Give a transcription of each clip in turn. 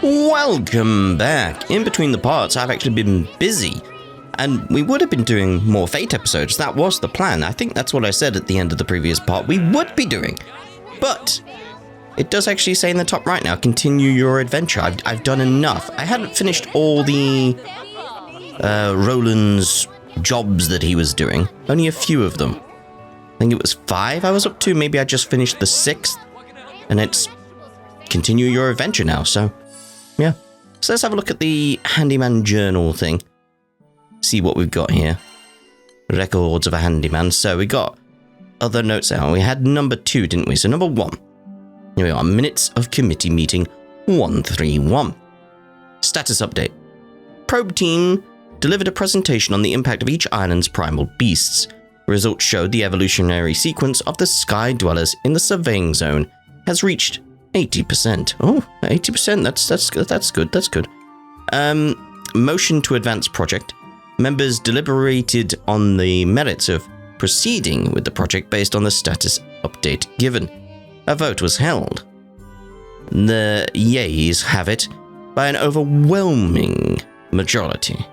Welcome back. In between the parts, I've actually been busy, and we would have been doing more Fate episodes. That was the plan. I think that's what I said at the end of the previous part we would be doing. But it does actually say in the top right now, continue your adventure. I've done enough. I hadn't finished all the Rolan's jobs that he was doing. Only a few of them. I think it was 5 I was up to. Maybe I just finished the 6th. And it's continue your adventure now, so yeah. So let's have a look at the handyman journal thing. See what we've got here. Records of a handyman. So we got other notes out. We had number 2, didn't we? So number 1. Here we are. Minutes of committee meeting 131. Status update. Probe team delivered a presentation on the impact of each island's primal beasts. Results showed the evolutionary sequence of the sky dwellers in the surveying zone has reached 80%. Oh, 80%. That's good. Motion to advance project. Members deliberated on the merits of proceeding with the project based on the status update given. A vote was held. The yeas have it by an overwhelming majority.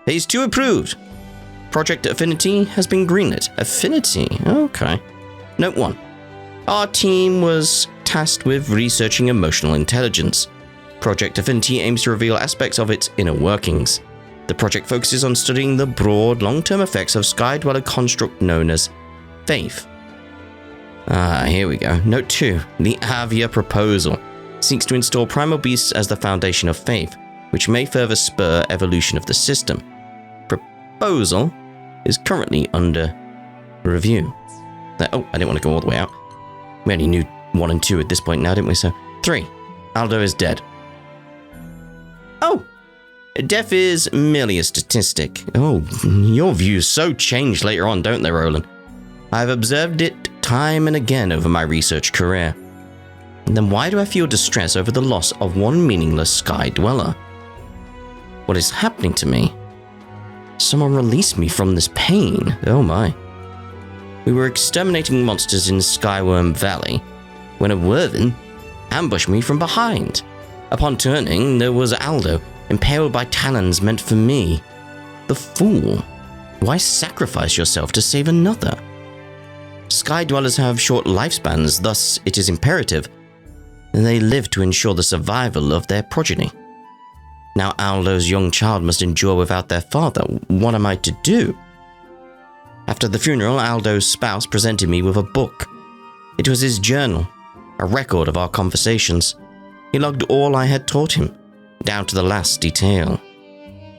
Phase 2 approved. Project Affinity has been greenlit. Affinity? Okay. Note 1. Our team was tasked with researching emotional intelligence. Project Affinity aims to reveal aspects of its inner workings. The project focuses on studying the broad, long-term effects of Sky Dweller construct known as faith. Here we go. Note 2. The Avia proposal seeks to install primal beasts as the foundation of faith, which may further spur evolution of the system. Proposal is currently under review. Oh, I didn't want to go all the way out. We only knew 1 and 2 at this point now, didn't we? So, 3. Aldo is dead. Oh! Death is merely a statistic. Oh, your views so change later on, don't they, Rolan? I've observed it time and again over my research career. And then why do I feel distress over the loss of one meaningless Sky Dweller? What is happening to me? Someone release me from this pain. Oh my. We were exterminating monsters in Skyworm Valley when a Wervin ambushed me from behind. Upon turning, there was Aldo, impaled by talons meant for me. The fool. Why sacrifice yourself to save another? Sky Dwellers have short lifespans, thus it is imperative they live to ensure the survival of their progeny. Now Aldo's young child must endure without their father. What am I to do? After the funeral, Aldo's spouse presented me with a book. It was his journal, a record of our conversations. He logged all I had taught him, down to the last detail.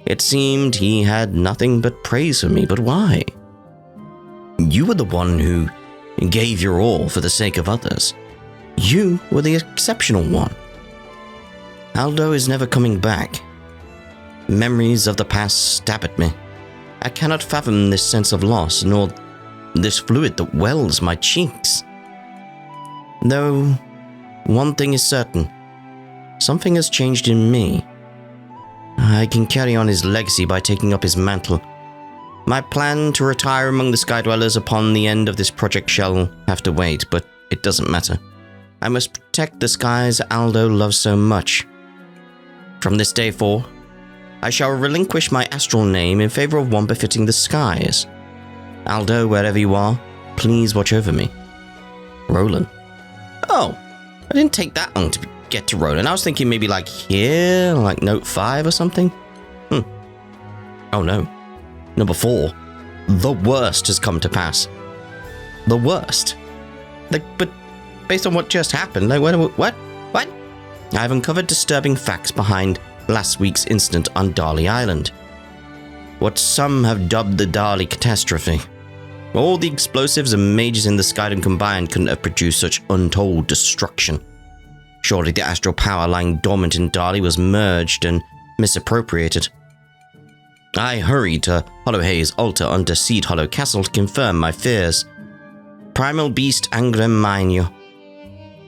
It seemed he had nothing but praise for me, but why? You were the one who gave your all for the sake of others. You were the exceptional one. Aldo is never coming back. Memories of the past stab at me. I cannot fathom this sense of loss, nor this fluid that wells my cheeks. Though, one thing is certain. Something has changed in me. I can carry on his legacy by taking up his mantle. My plan to retire among the Sky Dwellers upon the end of this project shall have to wait, but it doesn't matter. I must protect the skies Aldo loves so much. From this day forth, I shall relinquish my astral name in favor of one befitting the skies. Aldo, wherever you are, please watch over me. Rolan. Oh, I didn't take that long to get to Rolan. I was thinking maybe like here, like note 5 or something. Oh no. Number 4. The worst has come to pass. The worst? But based on what just happened, what? I've uncovered disturbing facts behind last week's incident on Dali Island. What some have dubbed the Dali catastrophe. All the explosives and mages in the Skydom combined couldn't have produced such untold destruction. Surely the astral power lying dormant in Dali was merged and misappropriated. I hurried to Hollowhay's altar under Seed Hollow Castle to confirm my fears. Primal beast Angrem Minor,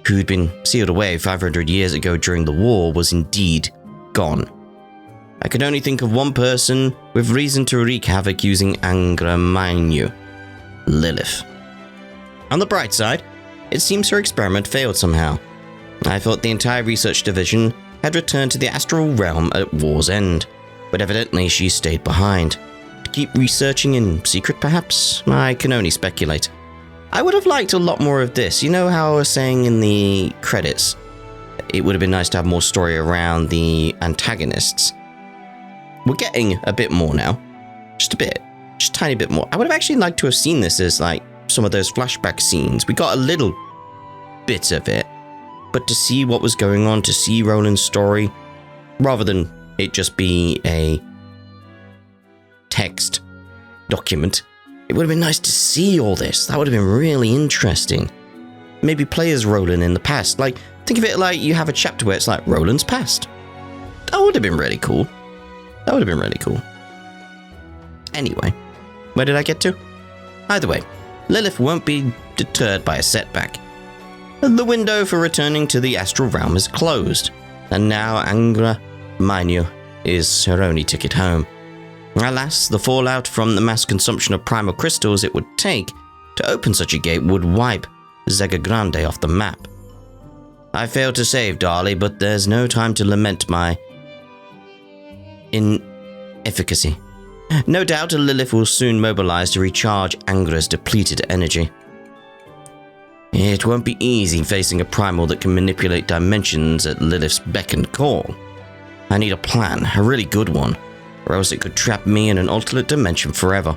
who'd been sealed away 500 years ago during the war, was indeed gone. I could only think of one person with reason to wreak havoc using Angrem Minor. Lilith. On the bright side, it seems her experiment failed somehow. I thought the entire research division had returned to the astral realm at war's end, but evidently she stayed behind. To keep researching in secret, perhaps? I can only speculate. I would have liked a lot more of this. You know how I was saying in the credits, it would have been nice to have more story around the antagonists. We're getting a bit more now. Just a bit. Just a tiny bit more. I would have actually liked to have seen this as like some of those flashback scenes. We got a little bit of it, but to see what was going on, to see Rolan's story, rather than it just be a text document, it would have been nice to see all this. That would have been really interesting. Maybe play as Rolan in the past. Like, think of it like you have a chapter where it's like Rolan's past. That would have been really cool. That would have been really cool. Anyway, where did I get to? Either way, Lilith won't be deterred by a setback. The window for returning to the astral realm is closed, and now Angra Mainyu is her only ticket home. Alas, the fallout from the mass consumption of primal crystals it would take to open such a gate would wipe Zega Grande off the map. I failed to save Dali, but there's no time to lament my inefficacy. No doubt Lilith will soon mobilize to recharge Angra's depleted energy. It won't be easy facing a primal that can manipulate dimensions at Lilith's beck and call. I need a plan, a really good one, or else it could trap me in an alternate dimension forever.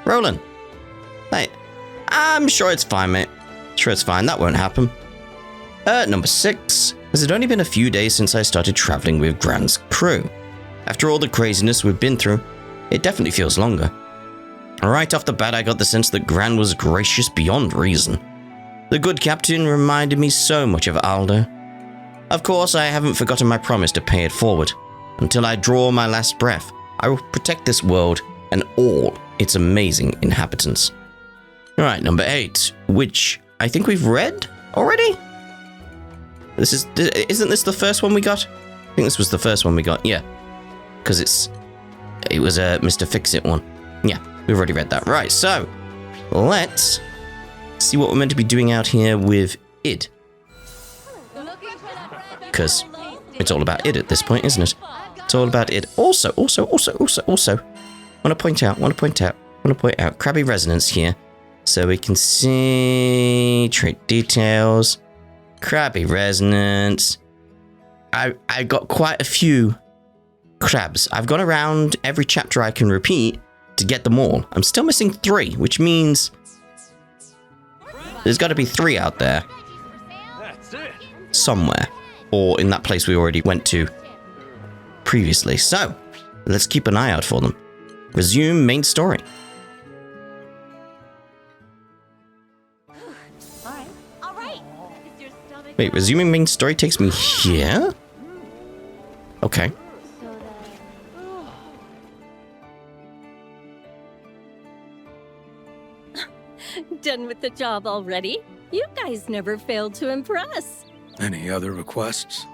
Rolan. Hey, I'm sure it's fine, mate. Sure it's fine, that won't happen. Number 6. Has it only been a few days since I started traveling with Gran's crew? After all the craziness we've been through, it definitely feels longer. Right off the bat, I got the sense that Gran was gracious beyond reason. The good captain reminded me so much of Aldo. Of course, I haven't forgotten my promise to pay it forward. Until I draw my last breath, I will protect this world and all its amazing inhabitants. Alright, number 8, which I think we've read already? Isn't this the first one we got? I think this was the first one we got, yeah. Because it was a Mr. Fix-It one. Yeah, we've already read that. Right, so let's see what we're meant to be doing out here with id. Because it's all about id at this point, isn't it? It's all about id. Also, want to point out Crabby Resonance here. So we can see trait details, Crabby Resonance. I got quite a few crabs. I've gone around every chapter I can repeat to get them all. I'm still missing 3, which means there's got to be 3 out there somewhere, or in that place we already went to previously. So let's keep an eye out for them. Resume main story. Wait, resuming main story takes me here? Okay. Done with the job already? You guys never failed to impress. Any other requests?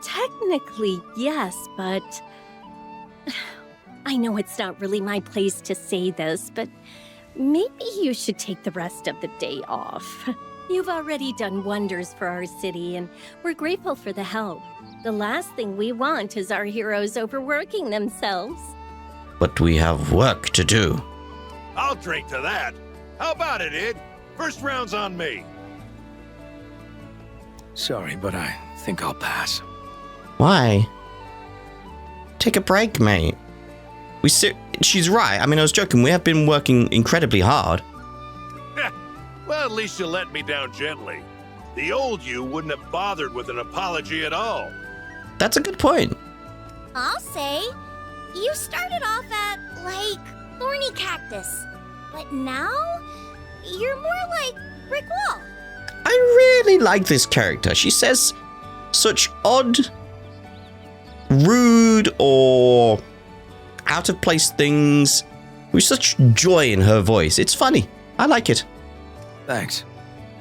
Technically, yes, but... I know it's not really my place to say this, but maybe you should take the rest of the day off. You've already done wonders for our city, and we're grateful for the help. The last thing we want is our heroes overworking themselves. But we have work to do. I'll drink to that. How about it, Id? First round's on me. Sorry, but I think I'll pass. Why? Take a break, mate. She's right. I mean, I was joking. We have been working incredibly hard. Well, at least you let me down gently. The old you wouldn't have bothered with an apology at all. That's a good point. I'll say, you started off at, like, thorny cactus. But now, you're more like brick wall. I really like this character. She says such odd, rude, or out of place things with such joy in her voice. It's funny. I like it. Thanks,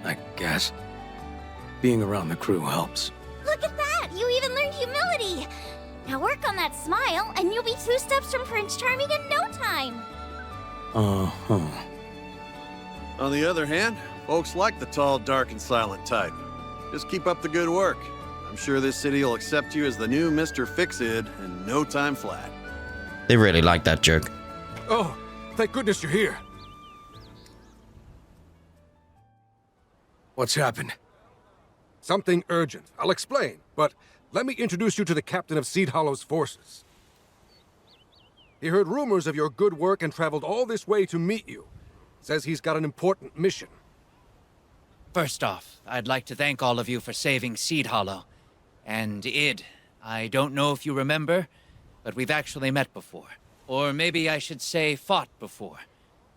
I guess. Being around the crew helps. Look at that! You even learned humility! Now work on that smile, and you'll be 2 steps from Prince Charming in no time! Uh-huh. On the other hand, folks like the tall, dark, and silent type. Just keep up the good work. I'm I'm sure this city will accept you as the new Mr. Fix-It in no time flat. They really like that joke. Oh, thank goodness you're here. What's happened? Something urgent. I'll explain, but let me introduce you to the captain of Seed Hollow's forces. He heard rumors of your good work and traveled all this way to meet you. Says he's got an important mission. First off, I'd like to thank all of you for saving Seed Hollow. And Id, I don't know if you remember, but we've actually met before. Or maybe I should say fought before,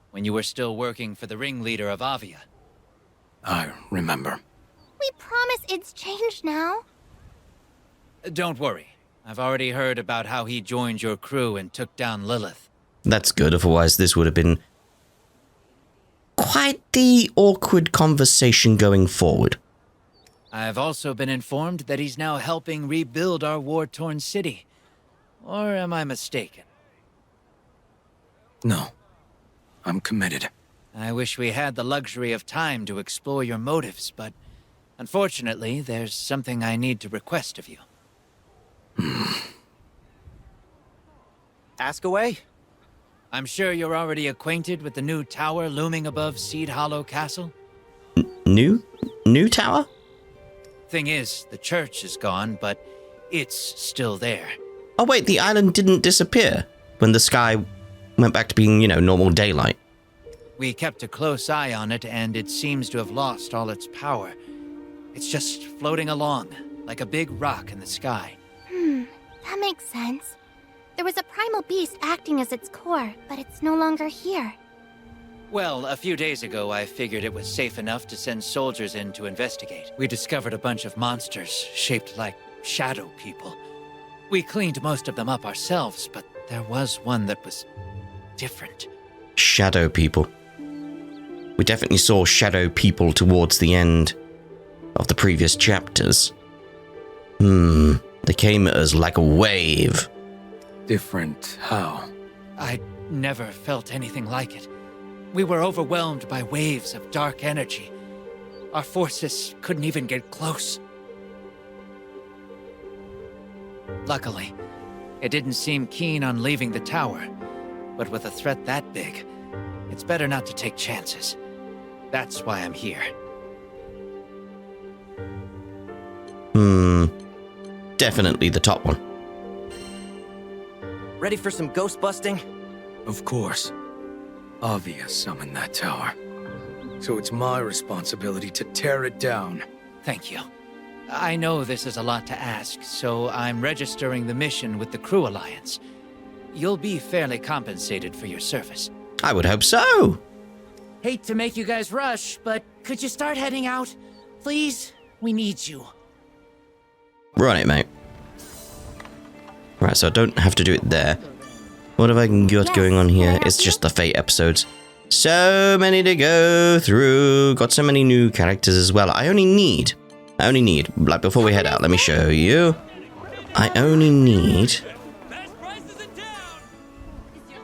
when you were still working for the ringleader of Avia. I remember. We promise it's changed now. Don't worry. I've already heard about how he joined your crew and took down Lilith. That's good, otherwise this would have been quite the awkward conversation going forward. I've also been informed that he's now helping rebuild our war-torn city. Or am I mistaken? No. I'm committed. I wish we had the luxury of time to explore your motives, but unfortunately, there's something I need to request of you. Ask away. I'm sure you're already acquainted with the new tower looming above Seed Hollow Castle. New tower? Thing is, the church is gone, but it's still there. Oh wait, the island didn't disappear when the sky went back to being, normal daylight. We kept a close eye on it, and it seems to have lost all its power. It's just floating along, like a big rock in the sky. That makes sense. There was a primal beast acting as its core, but it's no longer here. Well, a few days ago, I figured it was safe enough to send soldiers in to investigate. We discovered a bunch of monsters shaped like shadow people. We cleaned most of them up ourselves, but there was one that was different. Shadow people. We definitely saw shadow people towards the end of the previous chapters. They came at us like a wave. Different how? I never felt anything like it. We were overwhelmed by waves of dark energy. Our forces couldn't even get close. Luckily, it didn't seem keen on leaving the tower. But with a threat that big, it's better not to take chances. That's why I'm here. Definitely the top one. Ready for some ghost busting? Of course. Avia summoned that tower. So it's my responsibility to tear it down. Thank you. I know this is a lot to ask, so I'm registering the mission with the Crew Alliance. You'll be fairly compensated for your service. I would hope so. Hate to make you guys rush, but could you start heading out? Please? We need you. Run it, mate. Right, so I don't have to do it there. What have I got going on here? It's just the Fate episodes. So many to go through. Got so many new characters as well. I only need, like before we head out, let me show you. I only need...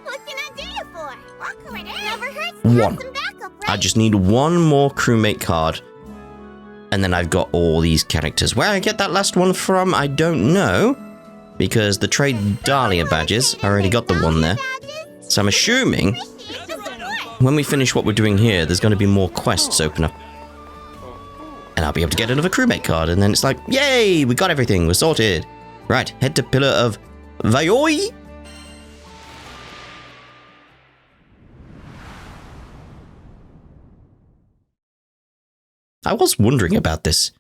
What can I do you for? Walk right in. Never hurts One. to have some backup, right? I just need one more crewmate card. And then I've got all these characters. Where I get that last one from, I don't know. Because the Trade Dahlia badges, I already got the one there. So I'm assuming when we finish what we're doing here, there's going to be more quests open up. And I'll be able to get another crewmate card. And then it's like, yay, we got everything, we're sorted. Right, head to Pillar of Vayoi. I was wondering about this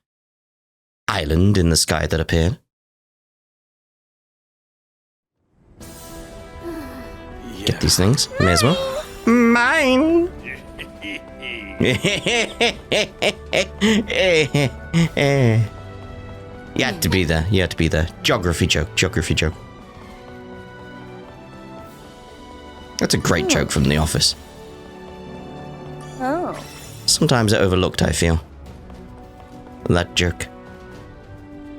island in the sky that appeared. Get these things, may as well. Mine! You had to be there, you had to be there. Geography joke, geography joke. That's a great joke from The Office. Oh. Sometimes overlooked, I feel. That joke.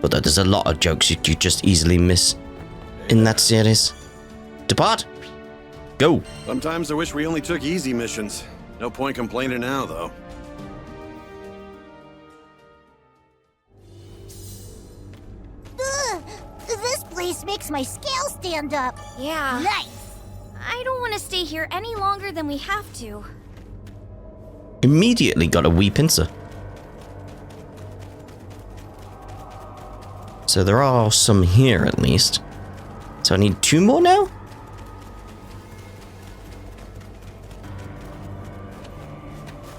But there's a lot of jokes you just easily miss in that series. Depart! Go! Sometimes I wish we only took easy missions. No point complaining now, though. place makes my scale stand up. Yeah. Nice. I don't want to stay here any longer than we have to. Immediately got a wee pincer. So there are some here at least. So I need 2 more now?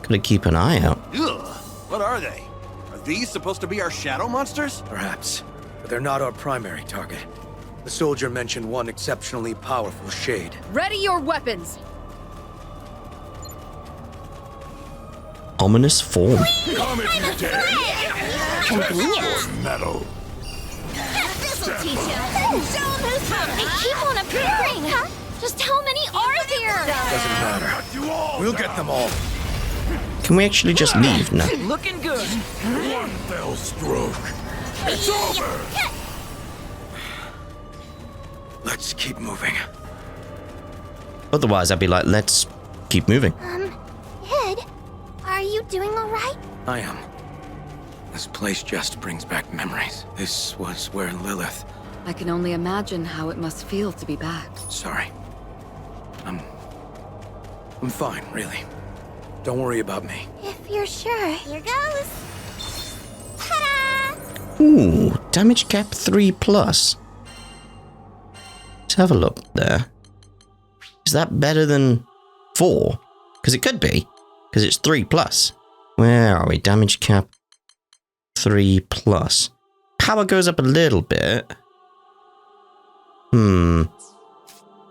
Gotta keep an eye out. Ugh, what are they? Are these supposed to be our shadow monsters? Perhaps, but they're not our primary target. The soldier mentioned one exceptionally powerful shade. Ready your weapons! Ominous form. Come if you dare. Convenient. Metal. This'll teach you. Show 'em who's coming. They keep on appearing. Just how many are there? Doesn't matter. You all We'll get them all. Can we actually just leave now? Looking good! One fell stroke. It's over. Let's keep moving. Otherwise, I'd be like, let's keep moving. Ed, are you doing all right? I am. This place just brings back memories. This was where Lilith... I can only imagine how it must feel to be back. Sorry. I'm fine, really. Don't worry about me. If you're sure. Here goes. Ta-da! Ooh, damage cap 3+. Let's have a look there. Is that better than 4? Because it could be. Because it's 3+. Where are we? Damage cap 3+. Power goes up a little bit.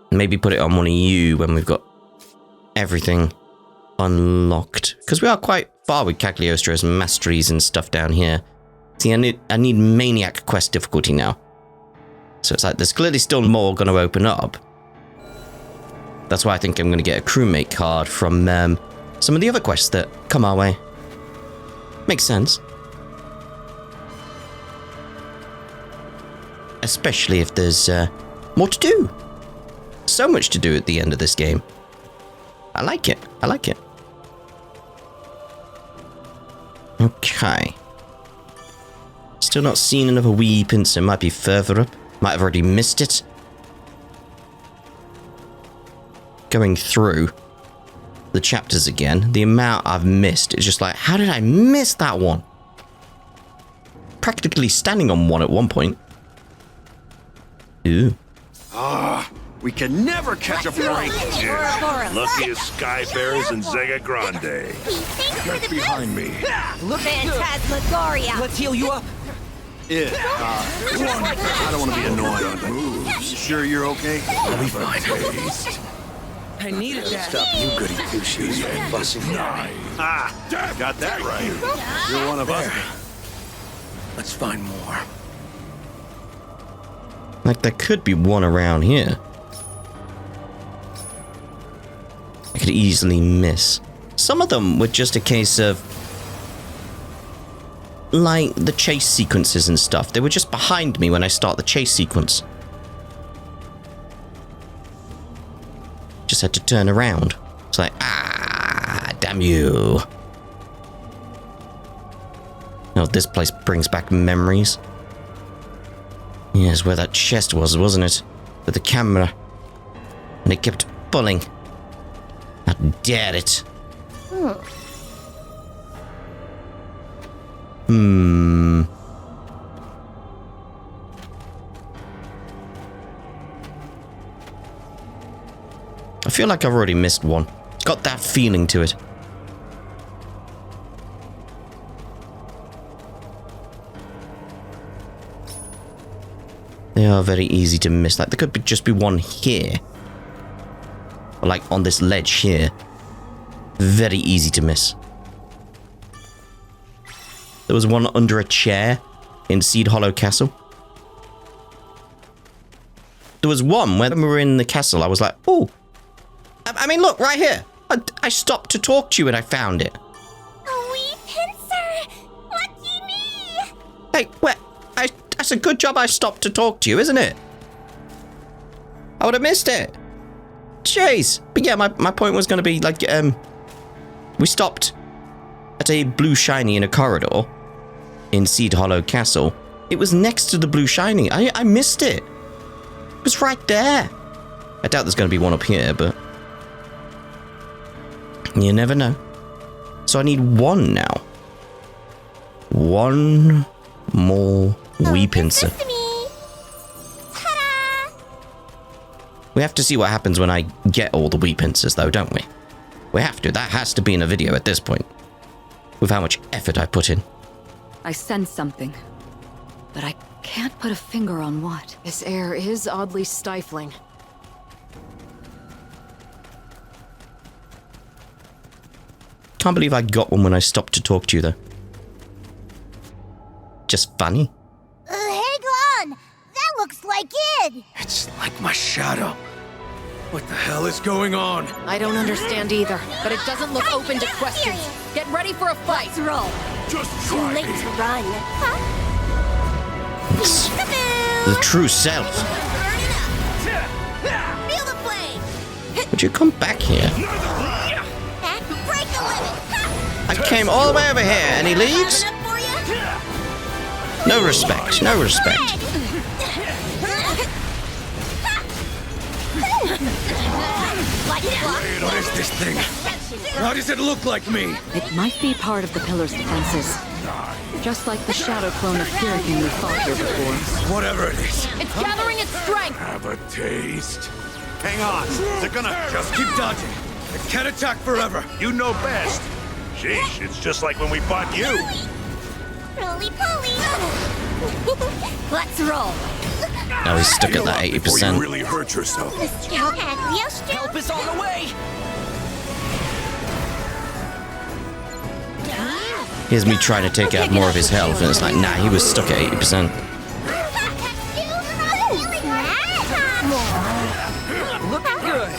Maybe put it on one of you when we've got everything unlocked. Because we are quite far with Cagliostro's masteries and stuff down here. See, I need Maniac Quest difficulty now. So it's like, there's clearly still more going to open up. That's why I think I'm going to get a crewmate card from some of the other quests that come our way. Makes sense. Especially if there's more to do. So much to do at the end of this game. I like it. I like it. Okay. Still not seen another wee pincer. Might be further up. Might have already missed it. Going through the chapters again, the amount I've missed is just like, how did I miss that one? Practically standing on one at one point. Ooh. We can never catch a break. Yeah. Lucky as Skyfarers and Zega Grande. Get behind me. Phantasmagoria. Let's heal you up! Yeah, I don't want to be annoying. You sure you're okay? I'll be fine. I needed that! Stop you goody two-shoes from fussing. Ah, got that right. You're one of us. Let's find more. Like, there could be one around here. I could easily miss. Some of them were just a case of, like, the chase sequences and stuff. They were just behind me when I start the chase sequence. Just had to turn around. It's like, ah, damn you. Oh, this place brings back memories. Yes, where that chest was, wasn't it? With the camera. And it kept pulling. How dare it? I feel like I've already missed one. It's got that feeling to it. They are very easy to miss. Like, there could just be one here. Or like on this ledge here. Very easy to miss. There was one under a chair in Seed Hollow Castle. There was one when we were in the castle. I was like, oh. I mean, look, right here. I stopped to talk to you and I found it. A wee pincer! Lucky me! Hey, that's a good job I stopped to talk to you, isn't it? I would have missed it. Jeez. But yeah, my point was going to be, like, we stopped at a blue shiny in a corridor in Seed Hollow Castle. It was next to the blue shiny. I missed it. was right there. I doubt there's going to be one up here, but you never know. So I need one now. One more wee pincer. We have to see what happens when I get all the wee pincers, though, don't we? We have to. That has to be in a video at this point. With how much effort I put in. I sense something, but I can't put a finger on what. This air is oddly stifling. Can't believe I got one when I stopped to talk to you, though. Just funny. Hang on! That looks like it! It's like my shadow. What the hell is going on? I don't understand either, but it doesn't look open to questions. Get ready for a fight. Let's roll. Just Too try late me. to run. It's the true self. Feel the flame! Would you come back here? Break the limit! I came all the way over here, and he leaves? Enough for you? No respect, no respect. What is this thing? Why does it look like me? It might be part of the pillar's defenses. Just like the shadow clone of Hurricane we fought here before. Whatever it is. It's gathering its strength. Have a taste. Hang on. They're gonna Just keep dodging. It can't attack forever. You know best. Sheesh, it's just like when we fought you. Roly poly! Let's roll. Now he's stuck at that before you 80%. really hurt yourself. Help is on the way! Here's me trying to take out more of his health, and it's like, nah, he was stuck at 80%. Looking good.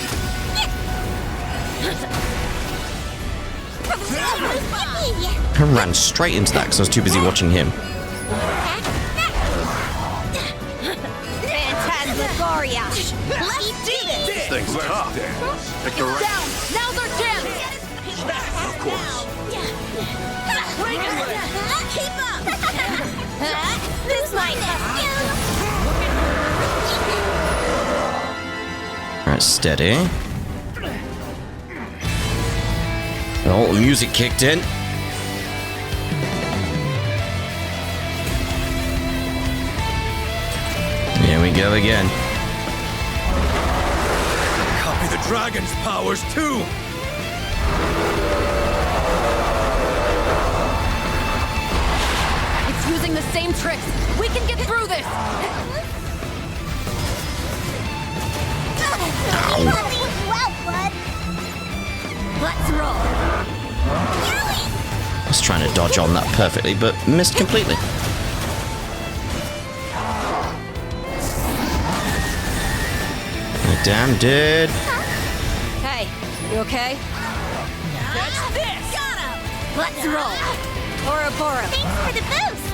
I ran straight into that because I was too busy watching him. Phantasmagoria. Let's do this! This thing's tough. Pick the right. Down! Now's our chance! Of course. Keep up! This might help you! Alright, steady. Oh, the music kicked in. Here we go again. Copy the dragon's powers too. It's using the same tricks. We can get through this. Well, bud! Let's roll. I was trying to dodge on that perfectly, but missed completely. You're damn dude. Hey, you okay? Catch this! Got him! Let's roll. Ouroboros. Thanks for the boost!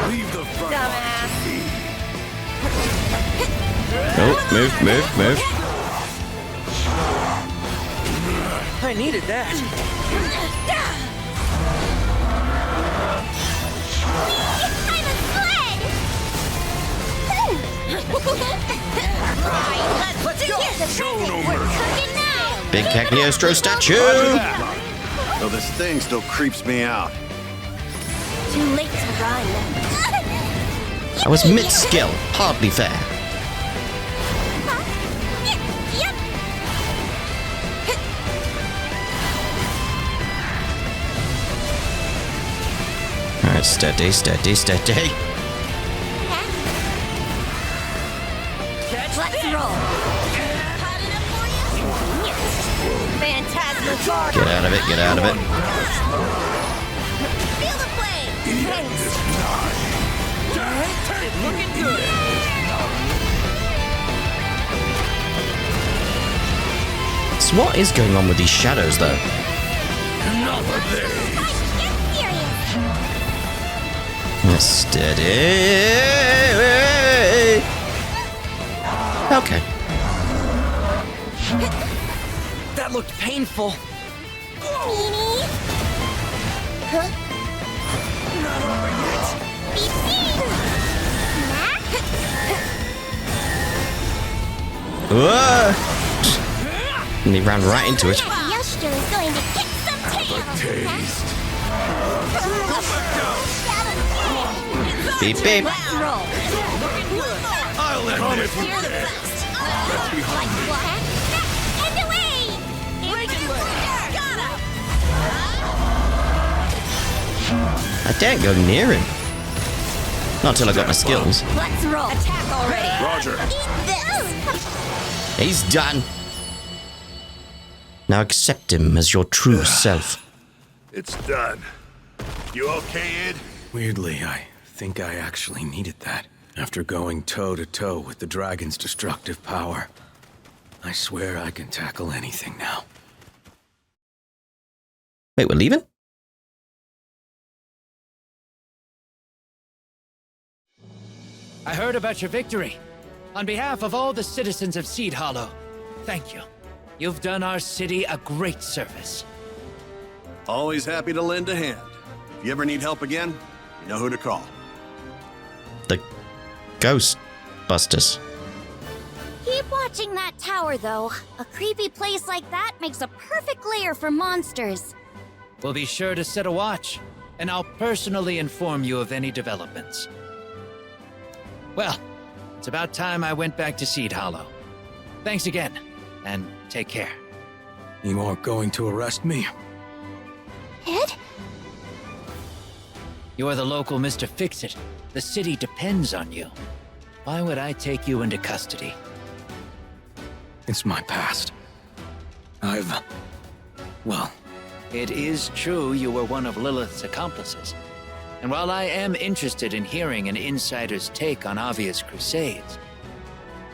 Leave the front Dumbass. Oh, move, move, move. I needed that. I'm a sled! Right, let's do this! Show no We're mercy. cooking now! Big Cagliostro statue. Though this thing still creeps me out. Too late to run. I was mid-skill. Hardly fair. Yep! Alright, steady, steady, steady. Let's roll. Hot enough for you? Phantasmagoria. Get out of it, get out of it. Feel the flame! Looking good. So what is going on with these shadows, though? Enough of this. Get serious! Steady. Okay. That looked painful. Meanie! Huh? Not over yet. Beep beep! Whoa! And he ran right into it. Youngster is going to kick some tail. Beep beep. Let's roll. I'll let him if you You're the can. best. Like what? And away! Got him! I daren't go near him. Not until I got my skills. Let's roll. Attack already. Roger. Eat this. He's done. Now accept him as your true self. It's done. You okay, Id? Weirdly, I think I actually needed that. After going toe-to-toe with the dragon's destructive power, I swear I can tackle anything now. Wait, we're leaving? I heard about your victory. On behalf of all the citizens of Seed Hollow, thank you. You've done our city a great service. Always happy to lend a hand. If you ever need help again, you know who to call. The Ghostbusters. Keep watching that tower, though. A creepy place like that makes a perfect lair for monsters. We'll be sure to set a watch, and I'll personally inform you of any developments. Well, it's about time I went back to Seed Hollow. Thanks again, and take care. You aren't going to arrest me? Ed? You're the local Mr. Fix-It. The city depends on you. Why would I take you into custody? It's my past. Well, It is true you were one of Lilith's accomplices. And while I am interested in hearing an insider's take on Avia's crusades,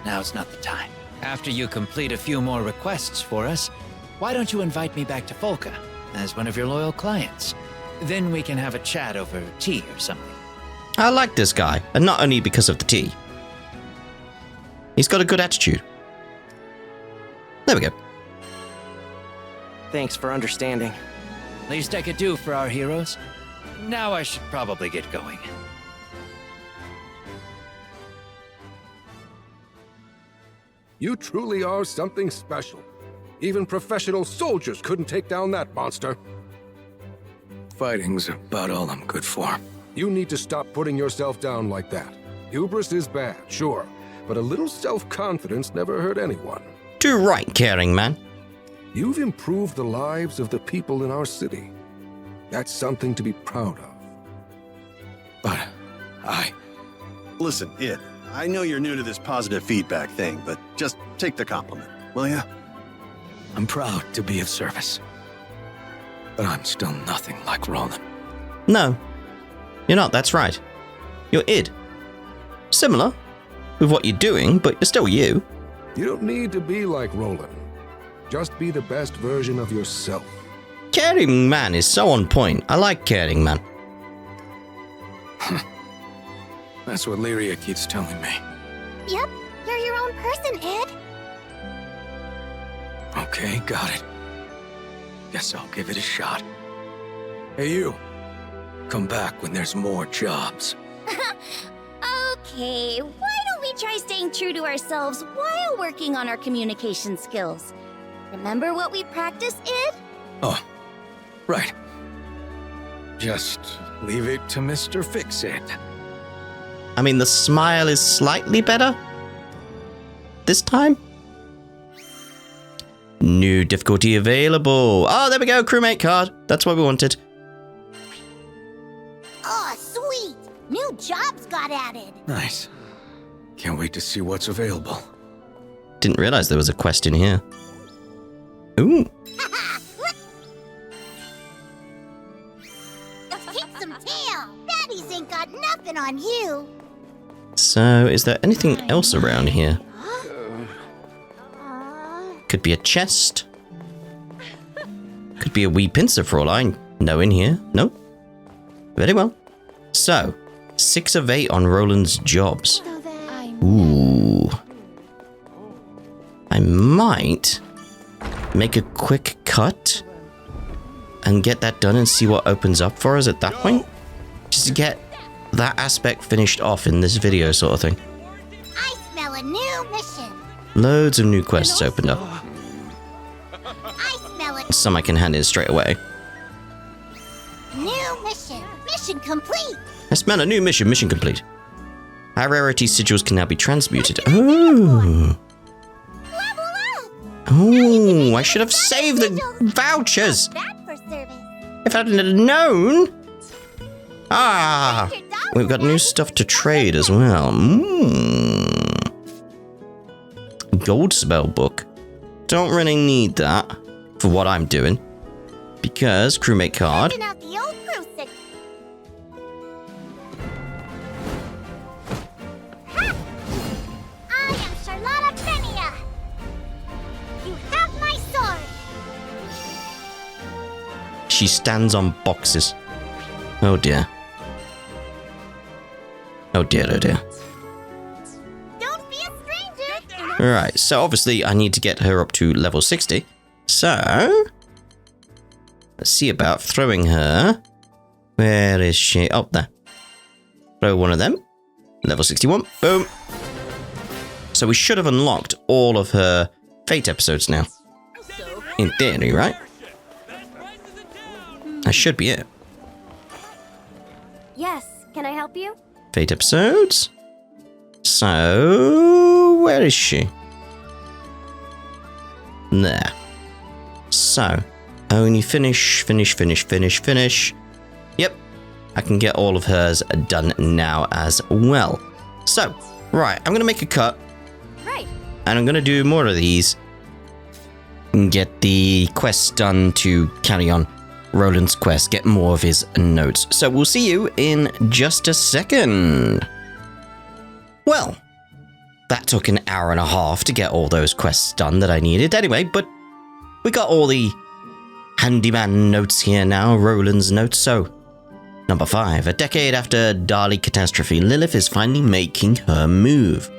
now's not the time. After you complete a few more requests for us, why don't you invite me back to Folka as one of your loyal clients? Then we can have a chat over tea or something. I like this guy, and not only because of the tea. He's got a good attitude. There we go. Thanks for understanding. Least I could do for our heroes. Now I should probably get going. You truly are something special. Even professional soldiers couldn't take down that monster. fighting's about all I'm good for. You need to stop putting yourself down like that. Hubris is bad, sure, but a little self-confidence never hurt anyone. Do right, caring man. You've improved the lives of the people in our city. That's something to be proud of. But Listen, Id, I know you're new to this positive feedback thing, but just take the compliment, will ya? I'm proud to be of service. But I'm still nothing like Rolan. No, you're not, that's right. You're id. Similar with what you're doing, but you're still you. You don't need to be like Rolan. Just be the best version of yourself. Caring man is so on point. I like caring man. That's what Lyria keeps telling me. Yep, you're your own person, Ed. Okay, got it. Guess I'll give it a shot. Hey, you. Come back when there's more jobs. Okay, why don't we try staying true to ourselves while working on our communication skills? Remember what we practiced, Ed? Oh, right. Just leave it to Mr. Fix-It. I mean, the smile is slightly better this time. New difficulty available. Oh, there we go, crewmate card. That's what we wanted. Oh, sweet! New jobs got added. Nice. Can't wait to see what's available. Didn't realize there was a quest in here. Ooh. Kick some tail! Baddies ain't got nothing on you! So, is there anything else around here? Could be a chest. Could be a wee pincer for all I know in here. Nope. Very well. So, 6 of 8 on Roland's jobs. Ooh. I might make a quick cut and get that done and see what opens up for us at that point. Just to get that aspect finished off in this video sort of thing. I smell a new mission. Loads of new quests opened up. I smell it. Some I can hand in straight away. New mission. Mission complete. I smell a new mission. Mission complete. High rarity sigils can now be transmuted. Oh. Level up. Oh, I should have saved the vouchers. That for service. If I'd have known. Ah, we've got new stuff to trade as well. Gold spell book. Don't really need that for what I'm doing. Because crewmate card. Sending out the old crew sick. Ha! I am Charlotta Benia. You have my sword. She stands on boxes. Oh dear. Oh dear, oh dear. Don't be a stranger. Right, so obviously I need to get her up to level 60. So, let's see about throwing her. Where is she? Oh, there. Throw one of them. Level 61. Boom. So we should have unlocked all of her Fate episodes now. In theory, right? That should be it. Yes, can I help you? Fate episodes. So, where is she? There. So, only finish. Yep, I can get all of hers done now as well. So, right, I'm going to make a cut. Right. And I'm going to do more of these. And get the quests done to carry on Roland's quest, get more of his notes. So we'll see you in just a second. Well, that took an hour and a half to get all those quests done that I needed anyway, but we got all the handyman notes here now, Roland's notes. So, number 5, a decade after Dali catastrophe, Lilith is finally making her move.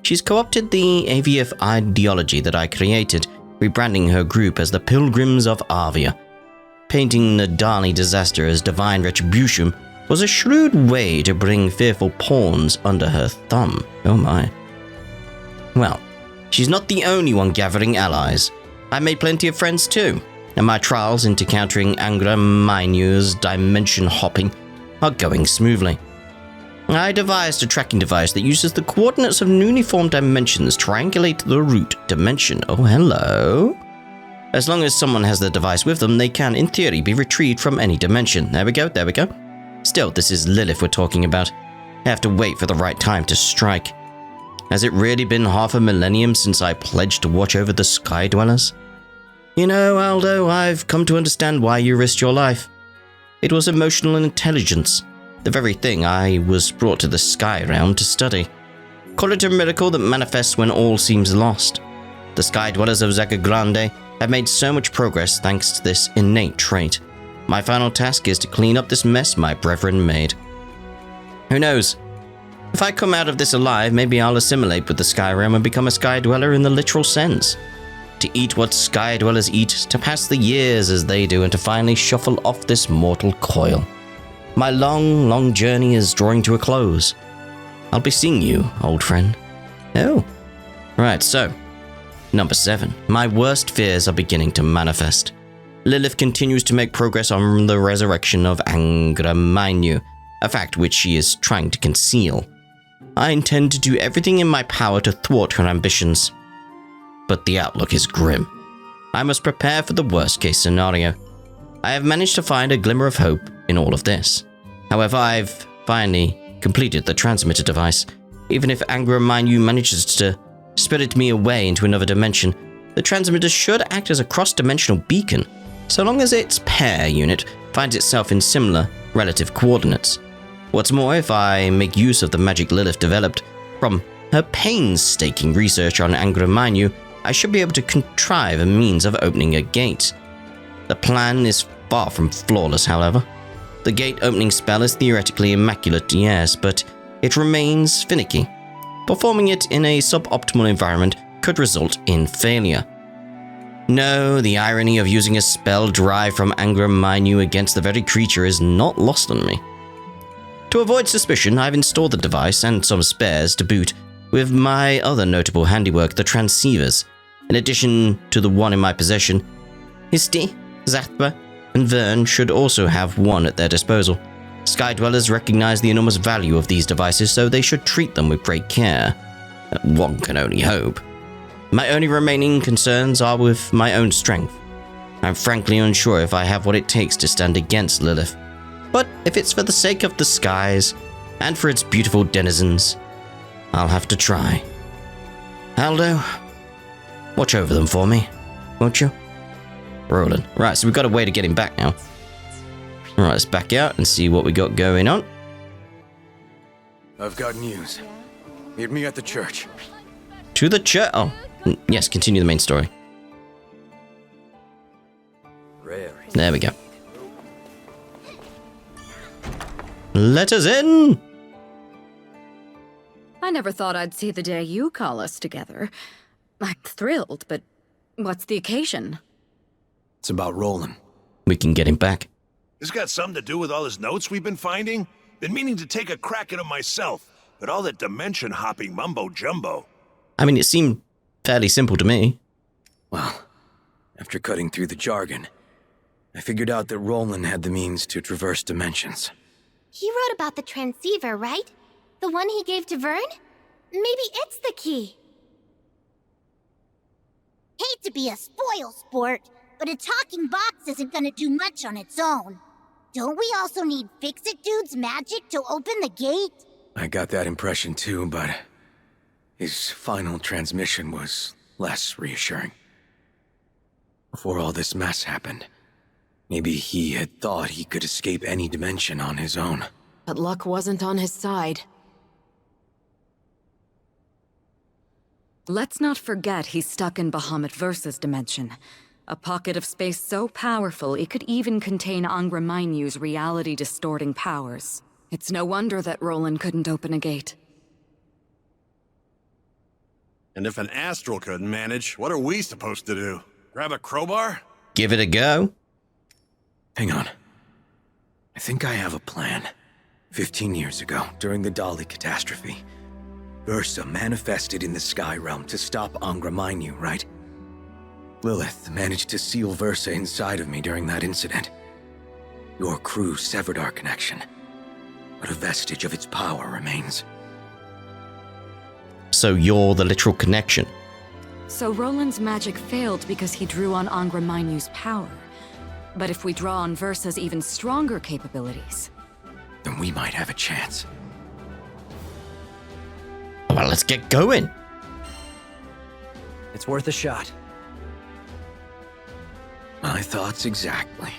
She's co-opted the AVF ideology that I created, rebranding her group as the Pilgrims of Arvia. Painting the Dali disaster as divine retribution was a shrewd way to bring fearful pawns under her thumb. Oh my. Well, she's not the only one gathering allies. I made plenty of friends too, and my trials into countering Angra Mainyu's dimension hopping are going smoothly. I devised a tracking device that uses the coordinates of newly formed dimensions to triangulate the root dimension. Oh, hello. As long as someone has the device with them, they can, in theory, be retrieved from any dimension. There we go. Still, this is Lilith we're talking about. I have to wait for the right time to strike. Has it really been half a millennium since I pledged to watch over the Sky Dwellers? You know, Aldo, I've come to understand why you risked your life. It was emotional intelligence, the very thing I was brought to the Sky Realm to study. Call it a miracle that manifests when all seems lost. The Sky Dwellers of Zaga Grande have made so much progress thanks to this innate trait. My final task is to clean up this mess my brethren made. Who knows? If I come out of this alive, maybe I'll assimilate with the Sky Realm and become a Sky Dweller in the literal sense. To eat what Sky Dwellers eat, to pass the years as they do, and to finally shuffle off this mortal coil. My long, long journey is drawing to a close. I'll be seeing you, old friend. Oh. Right, so. Number 7. My worst fears are beginning to manifest. Lilith continues to make progress on the resurrection of Angra Mainyu, a fact which she is trying to conceal. I intend to do everything in my power to thwart her ambitions. But the outlook is grim. I must prepare for the worst case scenario. I have managed to find a glimmer of hope in all of this. However, I've finally completed the transmitter device. Even if Angra Mainyu manages to spirit me away into another dimension, the transmitter should act as a cross-dimensional beacon, so long as its pair unit finds itself in similar relative coordinates. What's more, if I make use of the magic Lilith developed from her painstaking research on Angra Mainyu, I should be able to contrive a means of opening a gate. The plan is far from flawless, however. The gate opening spell is theoretically immaculate, yes, but it remains finicky. Performing it in a suboptimal environment could result in failure. No, the irony of using a spell derived from Angra Mainyu against the very creature is not lost on me. To avoid suspicion, I've installed the device and some spares to boot with my other notable handiwork, the transceivers. In addition to the one in my possession, Histi, Zathba, and Vern should also have one at their disposal. Sky Dwellers recognize the enormous value of these devices, so they should treat them with great care. One can only hope. My only remaining concerns are with my own strength. I'm frankly unsure if I have what it takes to stand against Lilith. But if it's for the sake of the skies, and for its beautiful denizens, I'll have to try. Aldo, watch over them for me, won't you? Rolan. Right, so we've got a way to get him back now. Alright, let's back out and see what we got going on. I've got news. Meet me at the church. To the church. Oh, yes, continue the main story. There we go. Let us in! I never thought I'd see the day you call us together. I'm thrilled, but what's the occasion? It's about Rolan. We can get him back. This got something to do with all his notes we've been finding? Been meaning to take a crack at him myself, but all that dimension hopping mumbo jumbo. I mean, it seemed fairly simple to me. Well, after cutting through the jargon, I figured out that Rolan had the means to traverse dimensions. He wrote about the transceiver, right? The one he gave to Vern? Maybe it's the key. Hate to be a spoil sport, but a talking box isn't gonna do much on its own. Don't we also need Fix-It Dude's magic to open the gate? I got that impression too, but his final transmission was less reassuring. Before all this mess happened, maybe he had thought he could escape any dimension on his own. But luck wasn't on his side. Let's not forget he's stuck in Bahamut Versus dimension. A pocket of space so powerful it could even contain Angra Mainyu's reality-distorting powers. It's no wonder that Rolan couldn't open a gate. And if an astral couldn't manage, what are we supposed to do? Grab a crowbar? Give it a go. Hang on. I think I have a plan. 15 years ago, during the Dali catastrophe, Ursa manifested in the Sky Realm to stop Angra Mainyu, right? Lilith managed to seal Versa inside of me during that incident. Your crew severed our connection, but a vestige of its power remains. So you're the literal connection. So Roland's magic failed because he drew on Angra Mainyu's power. But if we draw on Versa's even stronger capabilities... then we might have a chance. Well, let's get going. It's worth a shot. My thoughts exactly.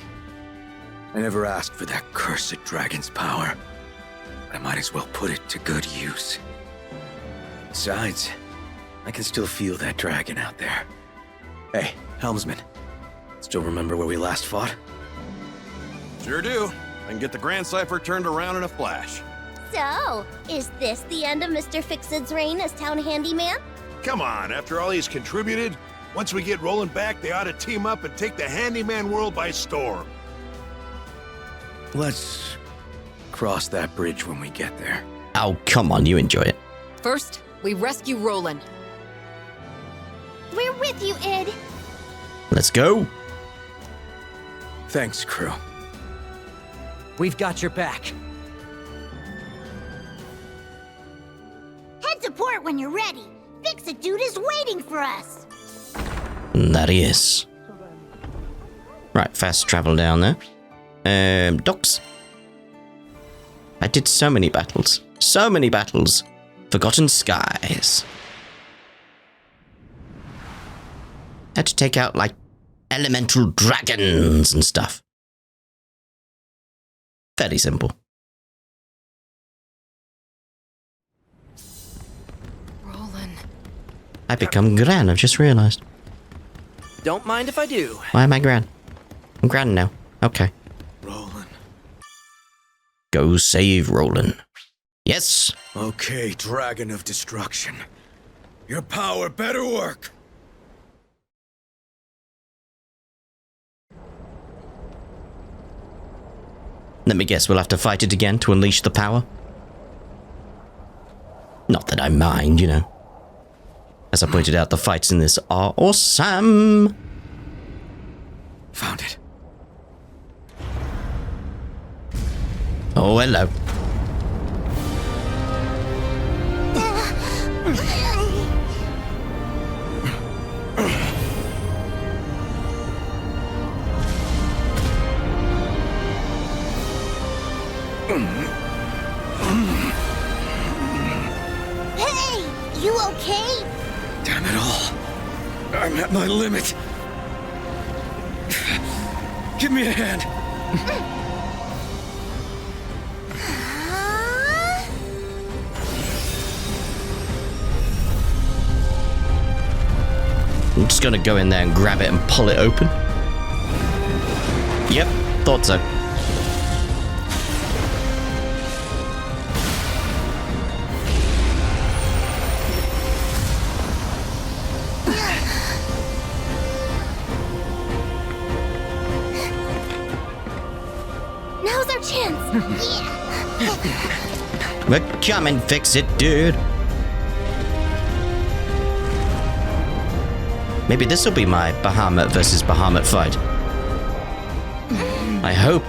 I never asked for that cursed dragon's power, but I might as well put it to good use. Besides, I can still feel that dragon out there. Hey, helmsman. Still remember where we last fought? Sure do. I can get the Grand Cipher turned around in a flash. So, is this the end of Mr. Fixit's reign as town handyman? Come on, after all he's contributed, once we get Rolan back, they ought to team up and take the handyman world by storm. Let's cross that bridge when we get there. Oh, come on, you enjoy it. First, we rescue Rolan. We're with you, Id. Let's go. Thanks, crew. We've got your back. Head to port when you're ready. Fix-It Dude is waiting for us. That he is. Right, fast travel down there. Docks. I did so many battles. So many battles. Forgotten Skies. Had to take out, like, elemental dragons and stuff. Fairly simple. Rolan. I become Gran, I've just realised. Don't mind if I do. Why am I Gran? I'm Gran now. Okay. Rolan. Go save Rolan. Yes. Okay, Dragon of Destruction. Your power better work. Let me guess, we'll have to fight it again to unleash the power? No, Not that I mind, you know. As I pointed out, the fights in this are awesome. Found it. Oh, hello. Hey, you okay? Damn it all. I'm at my limit. Give me a hand. I'm just gonna go in there and grab it and pull it open. Yep, thought so. Now's our chance. But come and fix it, dude. Maybe this will be my Bahamut versus Bahamut fight. I hope.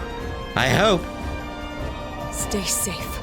I hope. Stay safe.